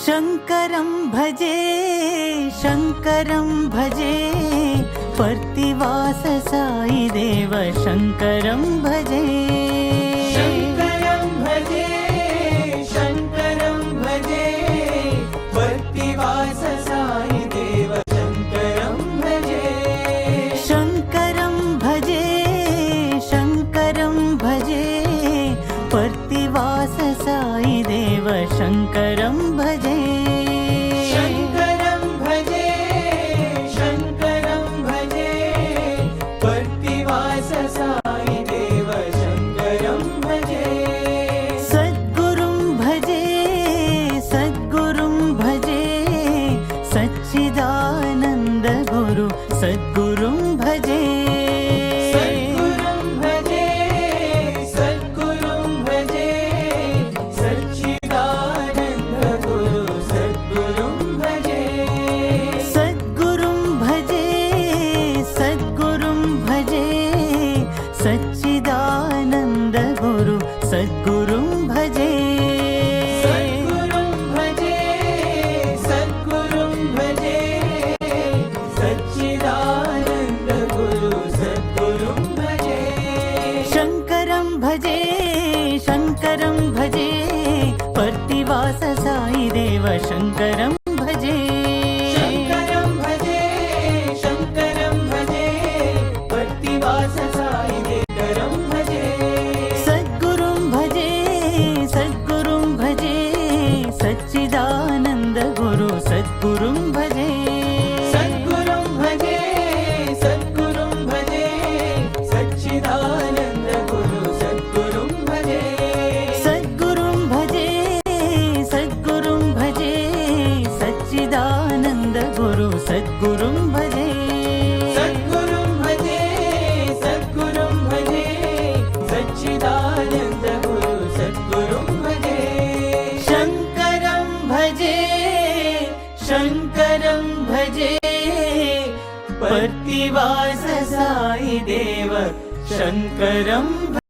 शङ्करं भजे शङ्करं भजे पर्तिवास साई देव शङ्करं भजे शङ्करं भजे शङ्करं भजे पर्तिवास साई देव शङ्करं भजे शङ्करं भजे शङ्करं भजे पर्तिवास साई देव शङ्करं भजे शङ्करं भजे शङ्करं भजे पर्तिवास साई देव शङ्करं भजे सद्गुरुं भजे सद्गुरुं भजे सच्चिदानन्द गुरु सद्गुरुं भजे सद्गुरुं भजे सद्गुरुं भजे सच्चिदानन्द गुरु सद्गुरुं भजे सद्गुरुं भजे सद्गुरुं भजे सच्चिदानन्द गुरु सद्गुरुं भजे सद्गुरुं भजे सद्गुरुं भजे सच्चिदानन्द गुरु सद्गुरुं भजे शङ्करं भजे शङ्करं भजे पर्तिवास साई देव शङ्करं भजे शङ्करं भजे शङ्करं भजे पर्तिवास साई देवं भजे सद्गुरुं भजे सद्गुरुं भजे सच्चिदानन्द गुरु सद्गुरुं भजे सद्गुरुं भजे सद्गुरुं भजे सच्चिदानन्द गुरु सद्गुरुं भजे सद्गुरुं भजे सद्गुरुं भजे सच्चिदानन्द गुरु सद्गुरुं भजे सद्गुरुं भजे सद्गुरुं भजे सच्चिदानन्द गुरु सद्गुरुं भजे शङ्करं भजे शङ्करं भजे पर्तिवास साई देव शङ्करं